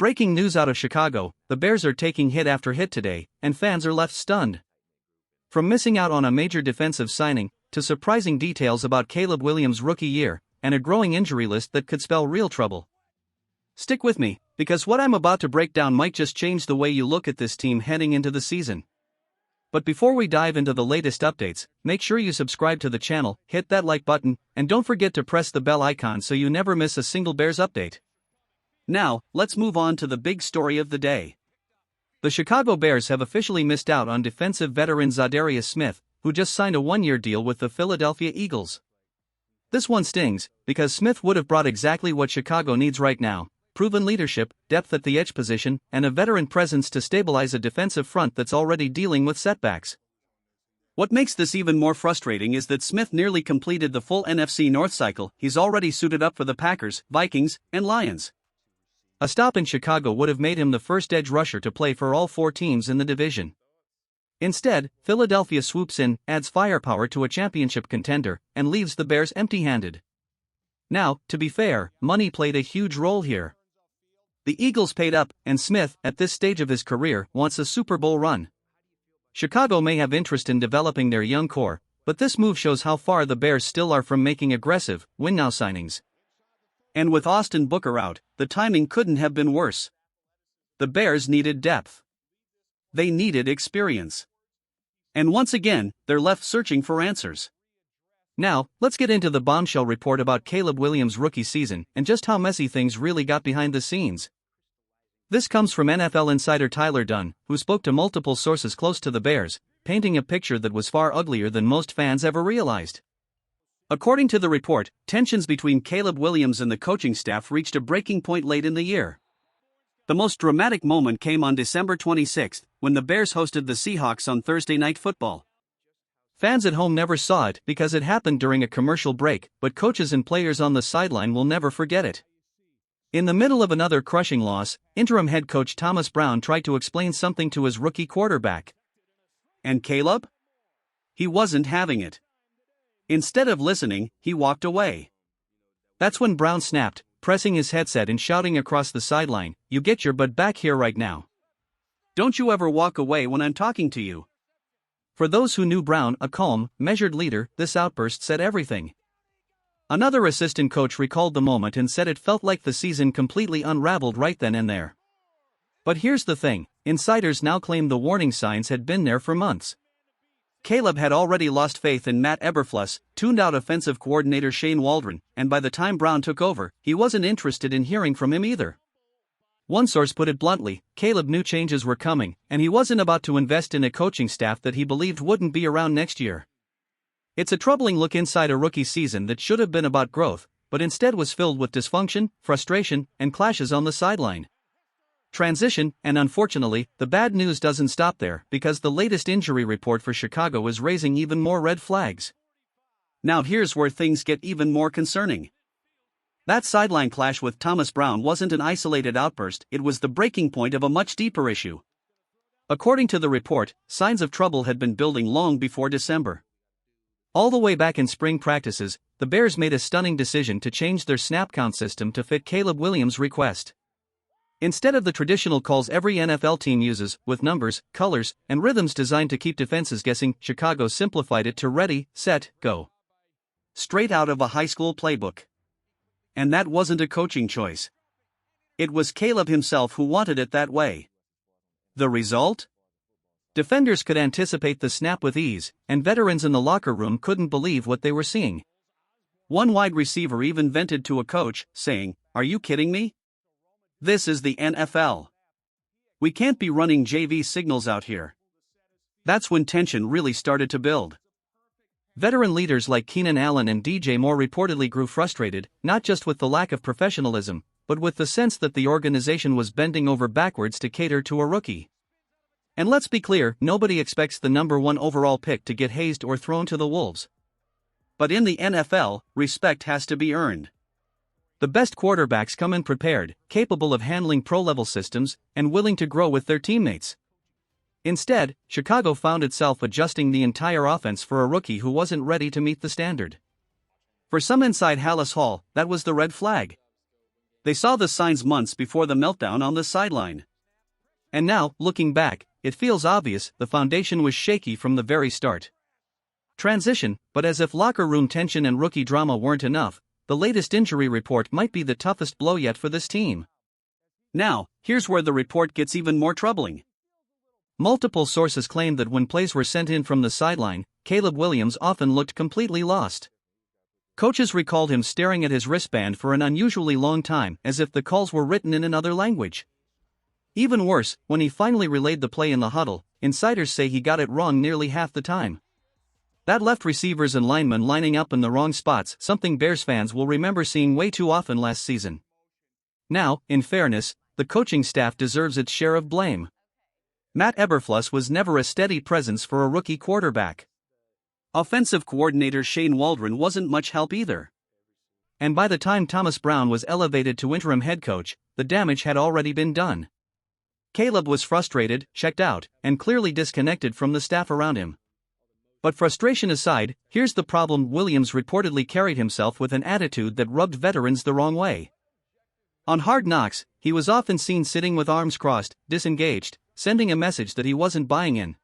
Breaking news out of Chicago: the Bears are taking hit after hit today, and fans are left stunned. From missing out on a major defensive signing, to surprising details about Caleb Williams' rookie year, and a growing injury list that could spell real trouble. Stick with me, because what I'm about to break down might just change the way you look at this team heading into the season. But before we dive into the latest updates, make sure you subscribe to the channel, hit that like button, and don't forget to press the bell icon so you never miss a single Bears update. Now, let's move on to the big story of the day. The Chicago Bears have officially missed out on defensive veteran Za'Darius Smith, who just signed a one-year deal with the Philadelphia Eagles. This one stings, because Smith would have brought exactly what Chicago needs right now: proven leadership, depth at the edge position, and a veteran presence to stabilize a defensive front that's already dealing with setbacks. What makes this even more frustrating is that Smith nearly completed the full NFC North cycle. He's already suited up for the Packers, Vikings, and Lions. A stop in Chicago would have made him the first edge rusher to play for all four teams in the division. Instead, Philadelphia swoops in, adds firepower to a championship contender, and leaves the Bears empty-handed. Now, to be fair, money played a huge role here. The Eagles paid up, and Smith, at this stage of his career, wants a Super Bowl run. Chicago may have interest in developing their young core, but this move shows how far the Bears still are from making aggressive, win-now signings. And with Austin Booker out, the timing couldn't have been worse. The Bears needed depth. They needed experience. And once again, they're left searching for answers. Now, let's get into the bombshell report about Caleb Williams' rookie season and just how messy things really got behind the scenes. This comes from NFL insider Tyler Dunne, who spoke to multiple sources close to the Bears, painting a picture that was far uglier than most fans ever realized. According to the report, tensions between Caleb Williams and the coaching staff reached a breaking point late in the year. The most dramatic moment came on December 26, when the Bears hosted the Seahawks on Thursday Night Football. Fans at home never saw it because it happened during a commercial break, but coaches and players on the sideline will never forget it. In the middle of another crushing loss, interim head coach Thomas Brown tried to explain something to his rookie quarterback. And Caleb? He wasn't having it. Instead of listening, he walked away. That's when Brown snapped, pressing his headset and shouting across the sideline, "You get your butt back here right now. Don't you ever walk away when I'm talking to you." For those who knew Brown, a calm, measured leader, this outburst said everything. Another assistant coach recalled the moment and said it felt like the season completely unraveled right then and there. But here's the thing: insiders now claim the warning signs had been there for months. Caleb had already lost faith in Matt Eberflus, tuned-out offensive coordinator Shane Waldron, and by the time Brown took over, he wasn't interested in hearing from him either. One source put it bluntly: Caleb knew changes were coming, and he wasn't about to invest in a coaching staff that he believed wouldn't be around next year. It's a troubling look inside a rookie season that should have been about growth, but instead was filled with dysfunction, frustration, and clashes on the sideline. Transition, and unfortunately, the bad news doesn't stop there, because the latest injury report for Chicago is raising even more red flags. Now here's where things get even more concerning. That sideline clash with Thomas Brown wasn't an isolated outburst, it was the breaking point of a much deeper issue. According to the report, signs of trouble had been building long before December. All the way back in spring practices, the Bears made a stunning decision to change their snap count system to fit Caleb Williams' request. Instead of the traditional calls every NFL team uses, with numbers, colors, and rhythms designed to keep defenses guessing, Chicago simplified it to ready, set, go. Straight out of a high school playbook. And that wasn't a coaching choice. It was Caleb himself who wanted it that way. The result? Defenders could anticipate the snap with ease, and veterans in the locker room couldn't believe what they were seeing. One wide receiver even vented to a coach, saying, "Are you kidding me? This is the NFL. We can't be running JV signals out here." That's when tension really started to build. Veteran leaders like Keenan Allen and DJ Moore reportedly grew frustrated, not just with the lack of professionalism, but with the sense that the organization was bending over backwards to cater to a rookie. And let's be clear, nobody expects the number 1 overall pick to get hazed or thrown to the wolves. But in the NFL, respect has to be earned. The best quarterbacks come in prepared, capable of handling pro-level systems, and willing to grow with their teammates. Instead, Chicago found itself adjusting the entire offense for a rookie who wasn't ready to meet the standard. For some inside Halas Hall, that was the red flag. They saw the signs months before the meltdown on the sideline. And now, looking back, it feels obvious the foundation was shaky from the very start. Transition, but as if locker room tension and rookie drama weren't enough, the latest injury report might be the toughest blow yet for this team. Now, here's where the report gets even more troubling. Multiple sources claim that when plays were sent in from the sideline, Caleb Williams often looked completely lost. Coaches recalled him staring at his wristband for an unusually long time, as if the calls were written in another language. Even worse, when he finally relayed the play in the huddle, insiders say he got it wrong nearly half the time. That left receivers and linemen lining up in the wrong spots, something Bears fans will remember seeing way too often last season. Now, in fairness, the coaching staff deserves its share of blame. Matt Eberflus was never a steady presence for a rookie quarterback. Offensive coordinator Shane Waldron wasn't much help either. And by the time Thomas Brown was elevated to interim head coach, the damage had already been done. Caleb was frustrated, checked out, and clearly disconnected from the staff around him. But frustration aside, here's the problem: Williams reportedly carried himself with an attitude that rubbed veterans the wrong way. On Hard Knocks, he was often seen sitting with arms crossed, disengaged, sending a message that he wasn't buying in.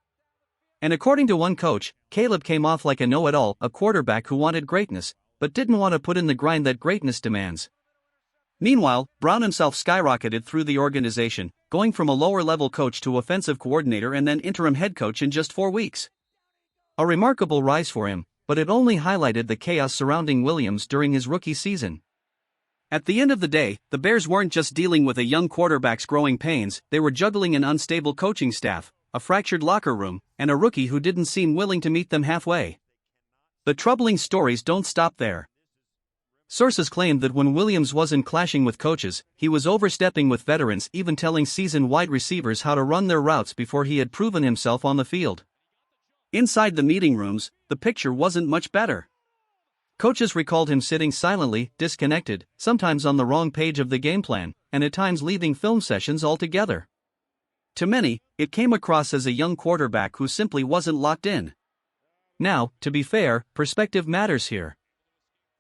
And according to one coach, Caleb came off like a know-it-all, a quarterback who wanted greatness, but didn't want to put in the grind that greatness demands. Meanwhile, Brown himself skyrocketed through the organization, going from a lower-level coach to offensive coordinator and then interim head coach in just 4 weeks. A remarkable rise for him, but it only highlighted the chaos surrounding Williams during his rookie season. At the end of the day, the Bears weren't just dealing with a young quarterback's growing pains, they were juggling an unstable coaching staff, a fractured locker room, and a rookie who didn't seem willing to meet them halfway. The troubling stories don't stop there. Sources claimed that when Williams wasn't clashing with coaches, he was overstepping with veterans, even telling seasoned wide receivers how to run their routes before he had proven himself on the field. Inside the meeting rooms, the picture wasn't much better. Coaches recalled him sitting silently, disconnected, sometimes on the wrong page of the game plan, and at times leaving film sessions altogether. To many, it came across as a young quarterback who simply wasn't locked in. Now, to be fair, perspective matters here.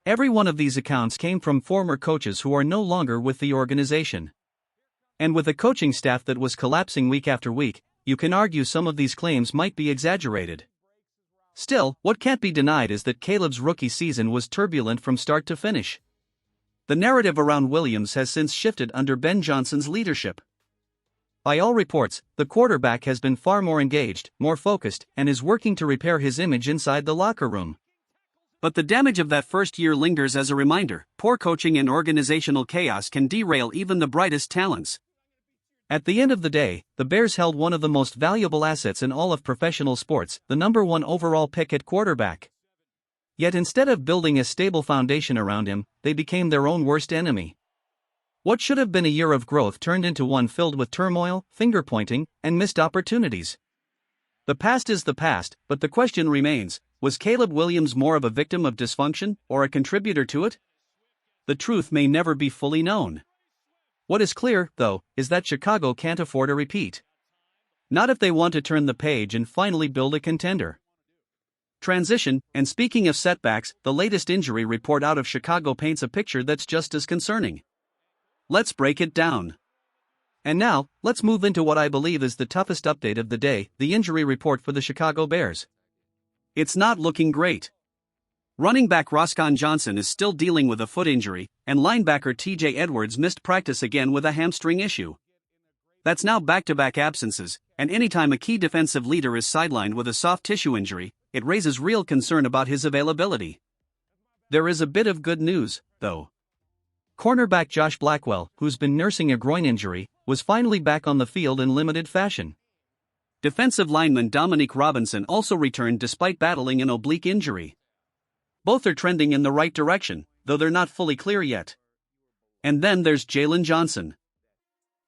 Every one of these accounts came from former coaches who are no longer with the organization. And with a coaching staff that was collapsing week after week, you can argue some of these claims might be exaggerated. Still, what can't be denied is that Caleb's rookie season was turbulent from start to finish. The narrative around Williams has since shifted under Ben Johnson's leadership. By all reports, the quarterback has been far more engaged, more focused, and is working to repair his image inside the locker room. But the damage of that first year lingers as a reminder: poor coaching and organizational chaos can derail even the brightest talents. At the end of the day, the Bears held one of the most valuable assets in all of professional sports, the number 1 overall pick at quarterback. Yet instead of building a stable foundation around him, they became their own worst enemy. What should have been a year of growth turned into one filled with turmoil, finger-pointing, and missed opportunities. The past is the past, but the question remains: was Caleb Williams more of a victim of dysfunction, or a contributor to it? The truth may never be fully known. What is clear, though, is that Chicago can't afford a repeat. Not if they want to turn the page and finally build a contender. Transition, and speaking of setbacks, the latest injury report out of Chicago paints a picture that's just as concerning. Let's break it down. And now, let's move into what I believe is the toughest update of the day, the injury report for the Chicago Bears. It's not looking great. Running back Roschon Johnson is still dealing with a foot injury, and linebacker TJ Edwards missed practice again with a hamstring issue. That's now back-to-back absences, and anytime a key defensive leader is sidelined with a soft tissue injury, it raises real concern about his availability. There is a bit of good news, though. Cornerback Josh Blackwell, who's been nursing a groin injury, was finally back on the field in limited fashion. Defensive lineman Dominique Robinson also returned despite battling an oblique injury. Both are trending in the right direction, though they're not fully clear yet. And then there's Jaylon Johnson.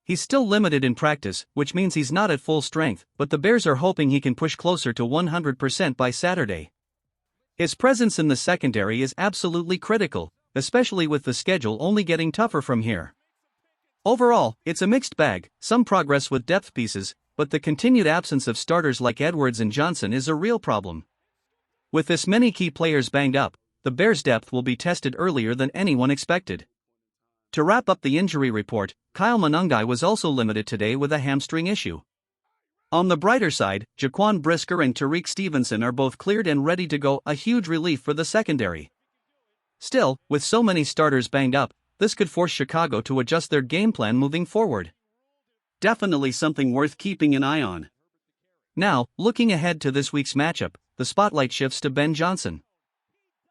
He's still limited in practice, which means he's not at full strength, but the Bears are hoping he can push closer to 100% by Saturday. His presence in the secondary is absolutely critical, especially with the schedule only getting tougher from here. Overall, it's a mixed bag, some progress with depth pieces, but the continued absence of starters like Edwards and Johnson is a real problem. With this many key players banged up, the Bears' depth will be tested earlier than anyone expected. To wrap up the injury report, Kyle Monangi was also limited today with a hamstring issue. On the brighter side, Jaquan Brisker and Tariq Stevenson are both cleared and ready to go, a huge relief for the secondary. Still, with so many starters banged up, this could force Chicago to adjust their game plan moving forward. Definitely something worth keeping an eye on. Now, looking ahead to this week's matchup, the spotlight shifts to Ben Johnson.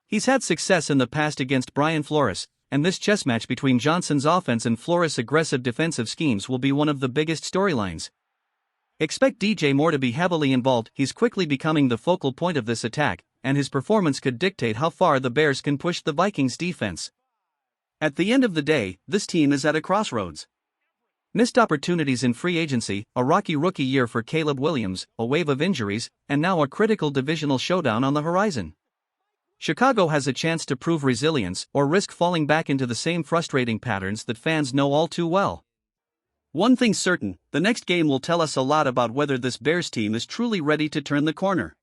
He's had success in the past against Brian Flores, and this chess match between Johnson's offense and Flores' aggressive defensive schemes will be one of the biggest storylines. Expect DJ Moore to be heavily involved. He's quickly becoming the focal point of this attack, and his performance could dictate how far the Bears can push the Vikings defense. At the end of the day, this team is at a crossroads. Missed opportunities in free agency, a rocky rookie year for Caleb Williams, a wave of injuries, and now a critical divisional showdown on the horizon. Chicago has a chance to prove resilience or risk falling back into the same frustrating patterns that fans know all too well. One thing's certain, the next game will tell us a lot about whether this Bears team is truly ready to turn the corner.